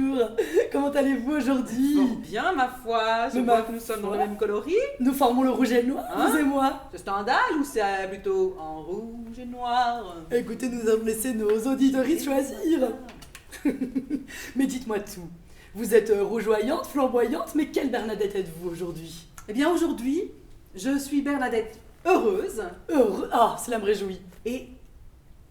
bonjour. Comment allez-vous aujourd'hui? Fort bien, ma foi. Je Mais vois ma que nous sommes dans foi. le même coloris. Nous formons le rouge et le noir, Hein? vous et moi. C'est standard ou c'est plutôt en rouge et noir? Écoutez, nous avons laissé nos auditories choisir. Mais dites-moi tout. Vous êtes rougeoyante, flamboyante, mais quelle Bernadette êtes-vous aujourd'hui? Eh bien, aujourd'hui, je suis Bernadette heureuse Heureux. Ah, cela me réjouit. et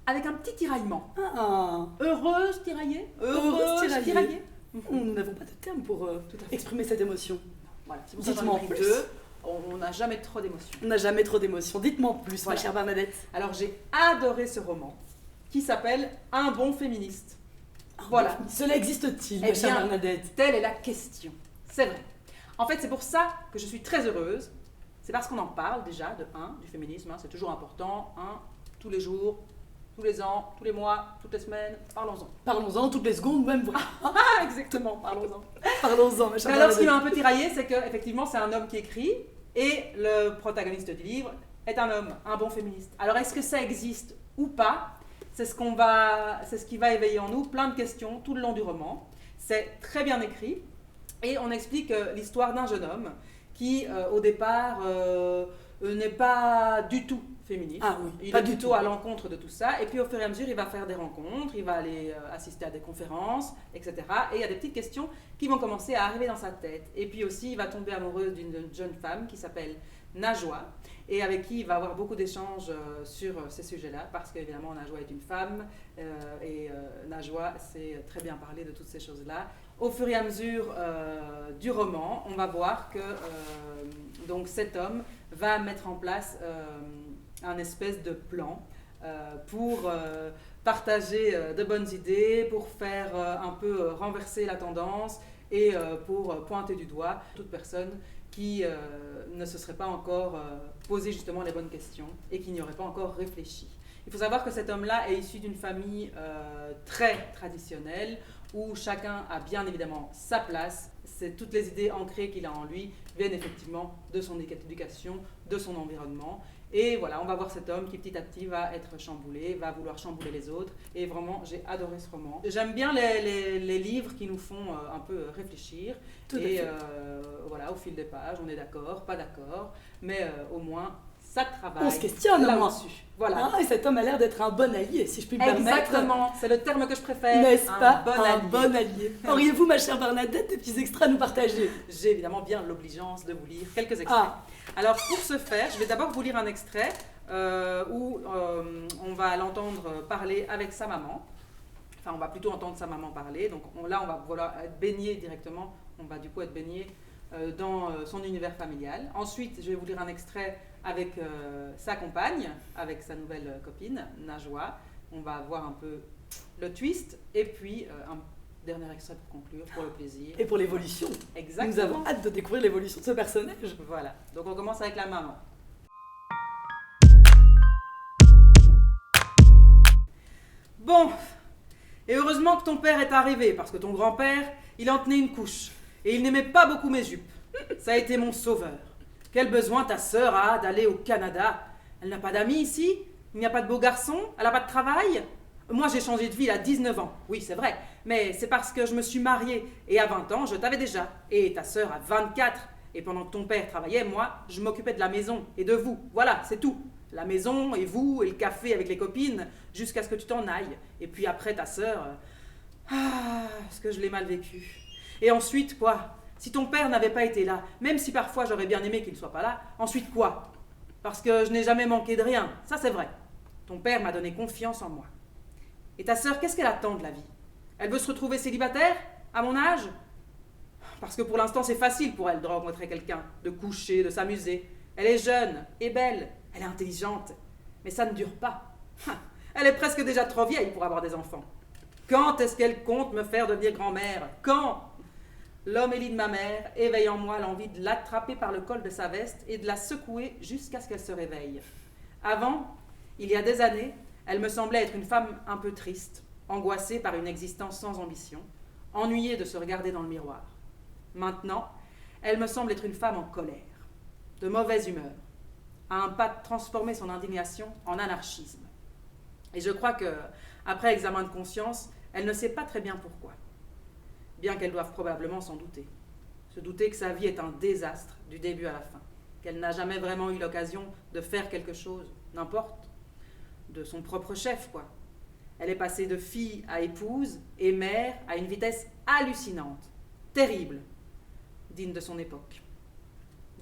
avec un petit tiraillement. Ah, Heureuse tiraillée? Heureuse tiraillée. Mhm. nous n'avons pas de terme pour Tout à fait. exprimer cette émotion. Voilà, c'est pour ça que Dites-moi j'en ai en pris plus. deux. On n'a jamais trop d'émotions. On n'a jamais trop d'émotions. Dites-moi en plus, Voilà. ma chère Bernadette. Alors, j'ai adoré ce roman qui s'appelle Un bon féministe. Ah, Voilà. Cela existe-t-il, Eh ma chère bien, Bernadette? Telle est la question. C'est vrai. En fait, c'est pour ça que je suis très heureuse. C'est parce qu'on en parle déjà du féminisme. C'est toujours important. Tous les jours, tous les ans, tous les mois, toutes les semaines. Parlons-en. Parlons-en toutes les secondes, même vrai. Ah, exactement, parlons-en. Parlons-en, ma chère Alors, ce qui Bernadette. m'a un peu tiraillée, c'est qu'effectivement, c'est un homme qui écrit et le protagoniste du livre est un homme, un bon féministe. Alors, est-ce que ça existe ou pas? C'est ce qui va éveiller en nous plein de questions tout le long du roman. C'est très bien écrit et on explique l'histoire d'un jeune homme qui, au départ, n'est pas du tout féministe. Ah oui, Il pas est du plutôt tout. à l'encontre de tout ça. Et puis, au fur et à mesure, il va faire des rencontres, il va aller assister à des conférences, etc. Et il y a des petites questions qui vont commencer à arriver dans sa tête. Et puis aussi, il va tomber amoureux d'une jeune femme qui s'appelle Najwa, et avec qui il va avoir beaucoup d'échanges sur ces sujets-là, parce qu'évidemment, Najwa est une femme, et Najwa sait très bien parler de toutes ces choses-là. Au fur et à mesure du roman, on va voir que donc cet homme va mettre en place un espèce de plan pour partager de bonnes idées, pour faire un peu renverser la tendance et pour pointer du doigt toute personne qui ne se serait pas encore posé justement les bonnes questions et qui n'y aurait pas encore réfléchi. Il faut savoir que cet homme-là est issu d'une famille très traditionnelle où chacun a bien évidemment sa place. C'est toutes les idées ancrées qu'il a en lui viennent effectivement de son éducation, de son environnement. Et voilà, on va voir cet homme qui petit à petit va être chamboulé, va vouloir chambouler les autres. Et vraiment, j'ai adoré ce roman. J'aime bien les livres qui nous font un peu réfléchir. Tout à Et fait. voilà, au fil des pages, on est d'accord, pas d'accord, mais au moins, ça travaille. On se questionne, au moins. là-dessus. Voilà. Ah, et cet homme a l'air d'être un bon allié, si je puis me permettre. Exactement, c'est le terme que je préfère. N'est-ce un pas? bon Un allié. bon allié. Auriez-vous, ma chère Bernadette, des petits extraits à nous partager? J'ai évidemment bien l'obligeance de vous lire quelques extraits. Ah, Alors pour ce faire, je vais d'abord vous lire un extrait où on va l'entendre parler avec sa maman. Enfin, on va plutôt entendre sa maman parler. Donc là, on va voilà, être baigné directement. On va du coup être baigné dans son univers familial. Ensuite, je vais vous lire un extrait avec sa compagne, avec sa nouvelle copine, Najwa. On va voir un peu le twist. Et puis, un dernier extrait pour conclure, pour le plaisir. et pour l'évolution. Exactement. Nous avons hâte de découvrir l'évolution de ce personnage. Voilà. Donc on commence avec la maman. Bon, et heureusement que ton père est arrivé, parce que ton grand-père, il en tenait une couche, et il n'aimait pas beaucoup mes jupes. Ça a été mon sauveur. Quel besoin ta sœur a d'aller au Canada? Elle n'a pas d'amis ici? Il n'y a pas de beaux garçons? Elle n'a pas de travail? Moi, j'ai changé de vie à 19 ans. Oui, c'est vrai, mais c'est parce que je me suis mariée, et à 20 ans, je t'avais déjà, et ta sœur a 24. Et pendant que ton père travaillait, moi, je m'occupais de la maison et de vous. Voilà, c'est tout. La maison et vous et le café avec les copines jusqu'à ce que tu t'en ailles. Et puis après ta sœur, ce que je l'ai mal vécu. Et ensuite quoi? Si ton père n'avait pas été là, même si parfois j'aurais bien aimé qu'il ne soit pas là, ensuite quoi? Parce que je n'ai jamais manqué de rien, ça c'est vrai. Ton père m'a donné confiance en moi. Et ta sœur, qu'est-ce qu'elle attend de la vie? Elle veut se retrouver célibataire à mon âge? Parce que pour l'instant, c'est facile pour elle de rencontrer quelqu'un, de coucher, de s'amuser. Elle est jeune et belle, elle est intelligente. Mais ça ne dure pas. Elle est presque déjà trop vieille pour avoir des enfants. Quand est-ce qu'elle compte me faire devenir grand-mère? Quand? L'homélie de ma mère éveille en moi l'envie de l'attraper par le col de sa veste et de la secouer jusqu'à ce qu'elle se réveille. Avant, il y a des années, elle me semblait être une femme un peu triste, angoissée par une existence sans ambition, ennuyée de se regarder dans le miroir. Maintenant, elle me semble être une femme en colère, de mauvaise humeur, à un pas de transformer son indignation en anarchisme. Et je crois que, après examen de conscience, elle ne sait pas très bien pourquoi. bien qu'elle doive probablement s'en douter. Se douter que sa vie est un désastre du début à la fin, qu'elle n'a jamais vraiment eu l'occasion de faire quelque chose, n'importe, de son propre chef, quoi. Elle est passée de fille à épouse et mère à une vitesse hallucinante, terrible, digne de son époque.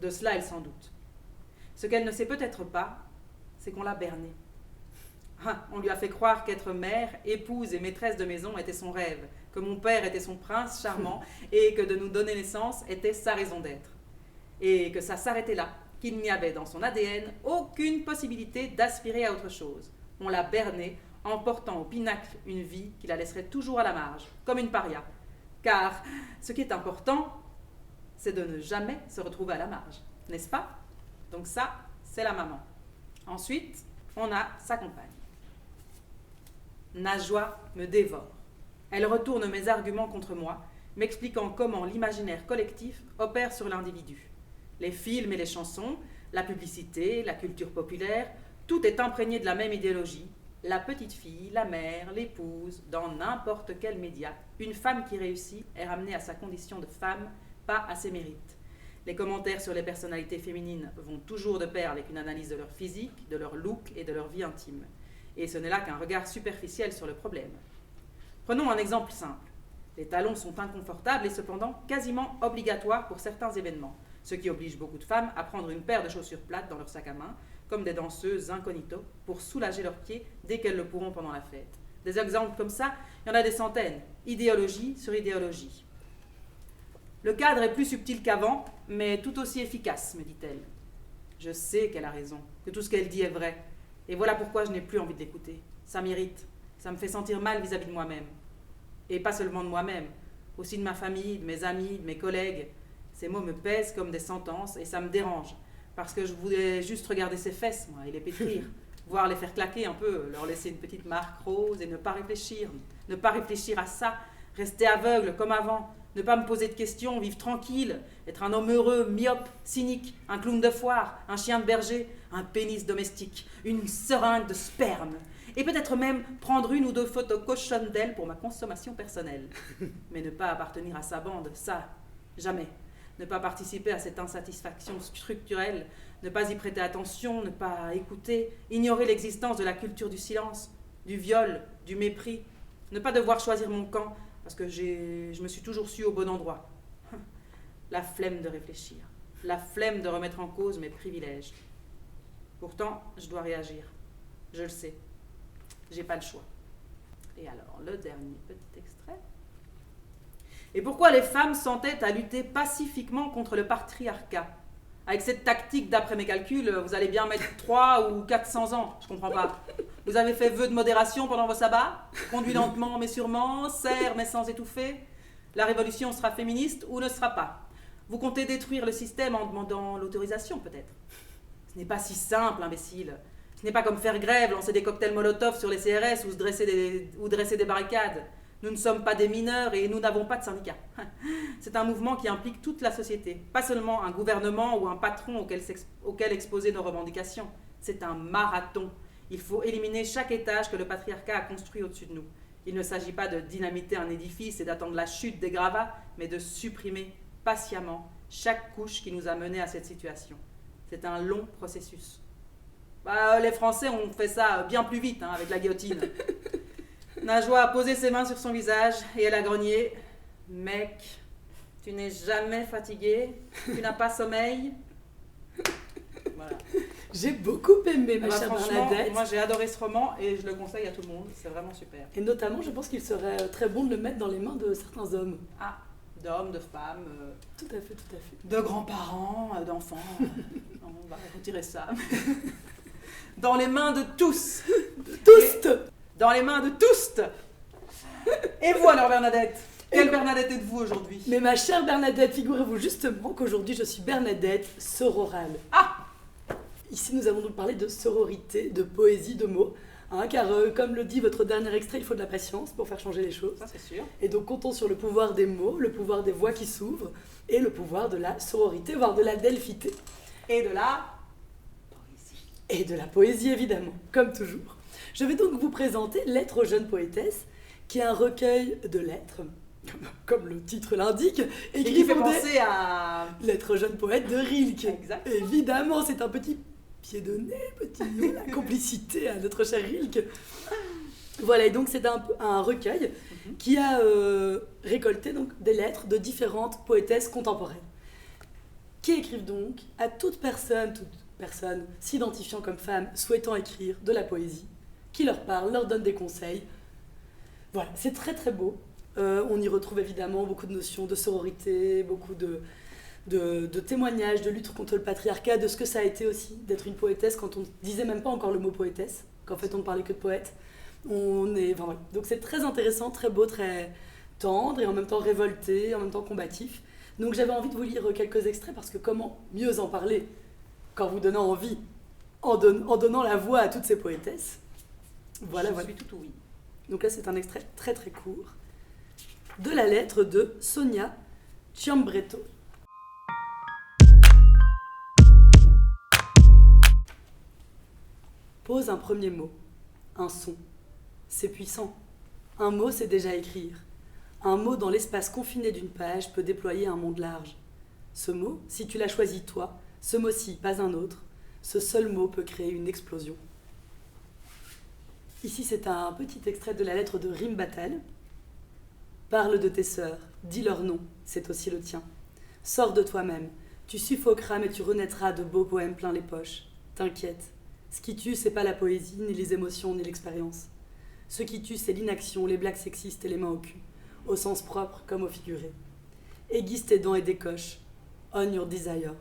De cela, elle s'en doute. Ce qu'elle ne sait peut-être pas, c'est qu'on l'a bernée. On lui a fait croire qu'être mère, épouse et maîtresse de maison était son rêve, que mon père était son prince charmant et que de nous donner naissance était sa raison d'être. Et que ça s'arrêtait là, qu'il n'y avait dans son ADN aucune possibilité d'aspirer à autre chose. On l'a bernée en portant au pinacle une vie qui la laisserait toujours à la marge, comme une paria. Car ce qui est important, c'est de ne jamais se retrouver à la marge, n'est-ce pas? Donc ça, c'est la maman. Ensuite, on a sa compagne. Najwa me dévore. Elle retourne mes arguments contre moi, m'expliquant comment l'imaginaire collectif opère sur l'individu. Les films et les chansons, la publicité, la culture populaire, tout est imprégné de la même idéologie. La petite fille, la mère, l'épouse, dans n'importe quel média, une femme qui réussit est ramenée à sa condition de femme, pas à ses mérites. Les commentaires sur les personnalités féminines vont toujours de pair avec une analyse de leur physique, de leur look et de leur vie intime. Et ce n'est là qu'un regard superficiel sur le problème. Prenons un exemple simple. Les talons sont inconfortables et cependant quasiment obligatoires pour certains événements, ce qui oblige beaucoup de femmes à prendre une paire de chaussures plates dans leur sac à main, comme des danseuses incognito, pour soulager leurs pieds dès qu'elles le pourront pendant la fête. Des exemples comme ça, il y en a des centaines, idéologie sur idéologie. Le cadre est plus subtil qu'avant, mais tout aussi efficace, me dit-elle. Je sais qu'elle a raison, que tout ce qu'elle dit est vrai. Et voilà pourquoi je n'ai plus envie de l'écouter. Ça m'irrite, ça me fait sentir mal vis-à-vis de moi-même. Et pas seulement de moi-même, aussi de ma famille, de mes amis, de mes collègues. Ces mots me pèsent comme des sentences et ça me dérange. Parce que je voulais juste regarder ses fesses, moi, et les pétrir. Voir les faire claquer un peu, leur laisser une petite marque rose et ne pas réfléchir. Ne pas réfléchir à ça, rester aveugle comme avant. Ne pas me poser de questions, vivre tranquille, être un homme heureux, myope, cynique, un clown de foire, un chien de berger, un pénis domestique, une seringue de sperme. Et peut-être même prendre une ou deux photos cochonnes d'elle pour ma consommation personnelle. Mais ne pas appartenir à sa bande, ça, jamais. Ne pas participer à cette insatisfaction structurelle, ne pas y prêter attention, ne pas écouter, ignorer l'existence de la culture du silence, du viol, du mépris, ne pas devoir choisir mon camp, parce que je me suis toujours su au bon endroit. La flemme de réfléchir, la flemme de remettre en cause mes privilèges. Pourtant, je dois réagir. Je le sais. J'ai pas le choix. Et alors, le dernier petit extrait. Et pourquoi les femmes s'entêtent à lutter pacifiquement contre le patriarcat? Avec cette tactique, d'après mes calculs, vous allez bien mettre 3 ou 400 ans. Je comprends pas. Vous avez fait vœu de modération pendant vos sabbats? Conduit lentement mais sûrement, serre mais sans étouffer? La révolution sera féministe ou ne sera pas? Vous comptez détruire le système en demandant l'autorisation, peut-être? Ce n'est pas si simple, imbécile. Ce n'est pas comme faire grève, lancer des cocktails Molotov sur les CRS ou dresser des barricades. Nous ne sommes pas des mineurs et nous n'avons pas de syndicats. C'est un mouvement qui implique toute la société, pas seulement un gouvernement ou un patron auquel exposer nos revendications. C'est un marathon. Il faut éliminer chaque étage que le patriarcat a construit au-dessus de nous. Il ne s'agit pas de dynamiter un édifice et d'attendre la chute des gravats, mais de supprimer patiemment chaque couche qui nous a menés à cette situation. C'est un long processus. Les Français ont fait ça bien plus vite, avec la guillotine. Najwa a posé ses mains sur son visage et elle a grogné. « Mec, tu n'es jamais fatigué? Tu n'as pas sommeil ?» Voilà. J'ai beaucoup aimé, ma chère franchement, Bernadette. moi j'ai adoré ce roman et je le conseille à tout le monde. C'est vraiment super. Et notamment, je pense qu'il serait très bon de le mettre dans les mains de certains hommes. Ah, d'hommes, de femmes, Tout à fait, tout à fait. de grands-parents, d'enfants. On va retirer ça. Dans les mains de tous. Tous. Dans les mains de tous. Et vous alors, Bernadette? Quelle Bernadette êtes-vous aujourd'hui? Mais ma chère Bernadette, figurez-vous justement qu'aujourd'hui je suis Bernadette sororale. Ah! Ici nous allons donc parler de sororité, de poésie, de mots. Car comme le dit votre dernier extrait, il faut de la patience pour faire changer les choses. Ça c'est sûr. Et donc comptons sur le pouvoir des mots, le pouvoir des voix qui s'ouvrent et le pouvoir de la sororité, voire de la delphité. Et de la Poésie. Et de la poésie évidemment, comme toujours. Je vais donc vous présenter Lettres aux jeunes poétesses, qui est un recueil de lettres comme le titre l'indique, Et qui fait écrivons des penser à... lettres jeunes poètes de Rilke. Exact. Évidemment, c'est un petit pied de nez, petit nez, la complicité à notre cher Rilke. Voilà, et donc c'est un recueil qui a récolté donc des lettres de différentes poétesses contemporaines, qui écrivent donc à toute personne s'identifiant comme femme, souhaitant écrire de la poésie, qui leur parle, leur donne des conseils. Voilà, c'est très très beau. On y retrouve évidemment beaucoup de notions de sororité, beaucoup de témoignages, de lutte contre le patriarcat, de ce que ça a été aussi d'être une poétesse quand on ne disait même pas encore le mot poétesse, qu'en fait on ne parlait que de poète. Voilà. Donc c'est très intéressant, très beau, très tendre et en même temps révolté, en même temps combatif. Donc j'avais envie de vous lire quelques extraits parce que comment mieux en parler qu'en vous donnant envie, en donnant la voix à toutes ces poétesses. Voilà. Je suis tout oui. Donc là c'est un extrait très très court de la lettre de Sonia Ciambretto. Pose un premier mot, un son. C'est puissant. Un mot, c'est déjà écrire. Un mot dans l'espace confiné d'une page peut déployer un monde large. Ce mot, si tu l'as choisi toi, ce mot-ci, pas un autre, ce seul mot peut créer une explosion. Ici, c'est un petit extrait de la lettre de Rim Batal. Parle de tes sœurs, dis leur nom, c'est aussi le tien. Sors de toi-même, tu suffoqueras mais tu renaîtras de beaux poèmes plein les poches. T'inquiète, ce qui tue, c'est pas la poésie, ni les émotions, ni l'expérience. Ce qui tue, c'est l'inaction, les blagues sexistes et les mains au cul, au sens propre comme au figuré. Aiguise tes dents et décoche. On your desire.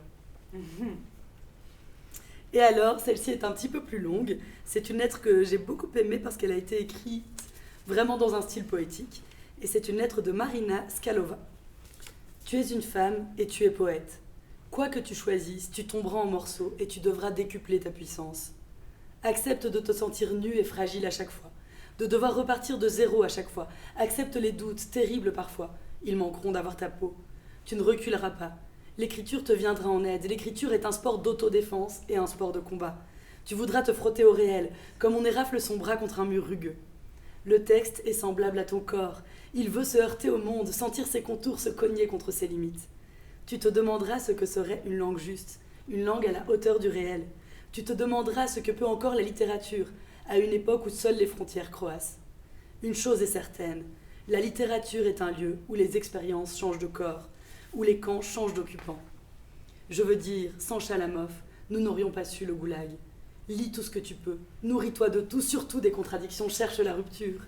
Et alors, celle-ci est un petit peu plus longue. C'est une lettre que j'ai beaucoup aimée parce qu'elle a été écrite vraiment dans un style poétique. Et c'est une lettre de Marina Skalova. Tu es une femme et tu es poète. Quoi que tu choisisses, tu tomberas en morceaux et tu devras décupler ta puissance. Accepte de te sentir nue et fragile à chaque fois, de devoir repartir de zéro à chaque fois. Accepte les doutes, terribles parfois. Ils manqueront d'avoir ta peau. Tu ne reculeras pas. L'écriture te viendra en aide. L'écriture est un sport d'autodéfense et un sport de combat. Tu voudras te frotter au réel, comme on érafle son bras contre un mur rugueux. Le texte est semblable à ton corps. Il veut se heurter au monde, sentir ses contours se cogner contre ses limites. Tu te demanderas ce que serait une langue juste, une langue à la hauteur du réel. Tu te demanderas ce que peut encore la littérature, à une époque où seules les frontières croissent. Une chose est certaine, la littérature est un lieu où les expériences changent de corps, où les camps changent d'occupants. Je veux dire, sans Chalamov, nous n'aurions pas su le goulag. Lis tout ce que tu peux, nourris-toi de tout, surtout des contradictions, cherche la rupture.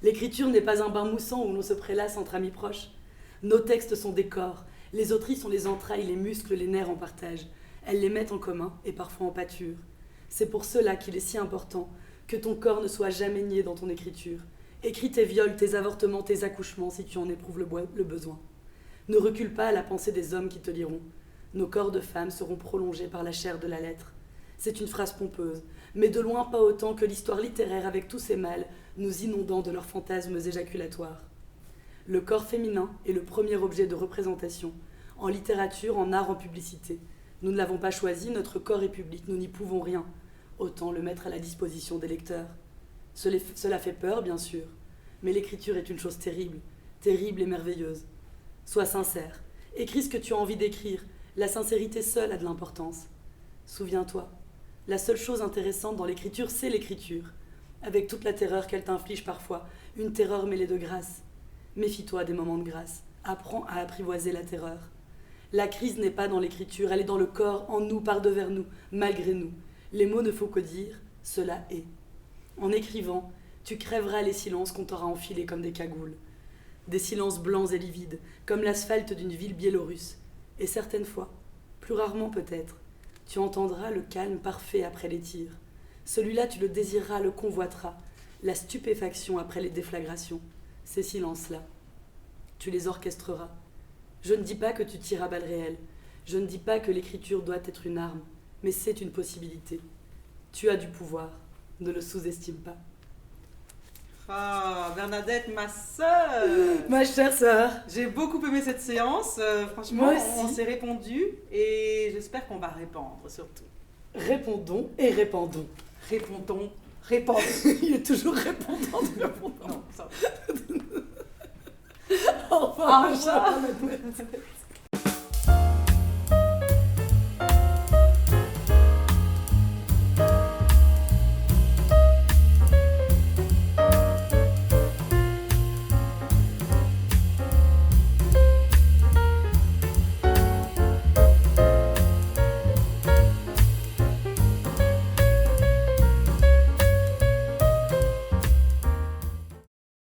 L'écriture n'est pas un bain moussant où l'on se prélasse entre amis proches. Nos textes sont des corps, les autrices ont les entrailles, les muscles, les nerfs en partage. Elles les mettent en commun et parfois en pâture. C'est pour cela qu'il est si important que ton corps ne soit jamais nié dans ton écriture. Écris tes viols, tes avortements, tes accouchements si tu en éprouves le besoin. Ne recule pas à la pensée des hommes qui te liront. Nos corps de femmes seront prolongés par la chair de la lettre. C'est une phrase pompeuse, mais de loin pas autant que l'histoire littéraire avec tous ses mâles nous inondant de leurs fantasmes éjaculatoires. Le corps féminin est le premier objet de représentation, en littérature, en art, en publicité. Nous ne l'avons pas choisi, notre corps est public, nous n'y pouvons rien. Autant le mettre à la disposition des lecteurs. Cela fait peur, bien sûr, mais l'écriture est une chose terrible, terrible et merveilleuse. Sois sincère, écris ce que tu as envie d'écrire, la sincérité seule a de l'importance. Souviens-toi, la seule chose intéressante dans l'écriture, c'est l'écriture, avec toute la terreur qu'elle t'inflige parfois, une terreur mêlée de grâce. Méfie-toi des moments de grâce, apprends à apprivoiser la terreur. La crise n'est pas dans l'écriture, elle est dans le corps, en nous, par-devers nous, malgré nous. Les mots ne faut que dire, cela est. En écrivant, tu crèveras les silences qu'on t'aura enfilés comme des cagoules. Des silences blancs et livides, comme l'asphalte d'une ville biélorusse. Et certaines fois, plus rarement peut-être, tu entendras le calme parfait après les tirs. Celui-là, tu le désireras, le convoiteras, la stupéfaction après les déflagrations. Ces silences-là, tu les orchestreras. Je ne dis pas que tu tires à balles réelles. Je ne dis pas que l'écriture doit être une arme, mais c'est une possibilité. Tu as du pouvoir, ne le sous-estime pas. Ah, Bernadette, ma sœur! Ma chère sœur, J'ai beaucoup aimé cette séance. Franchement, Moi aussi. on s'est répondu et j'espère qu'on va répandre surtout. répondons et répandons. Répondons, répandons. Il est toujours répondant de répondant. Non, ça. Au revoir, Au revoir. Mademoiselle.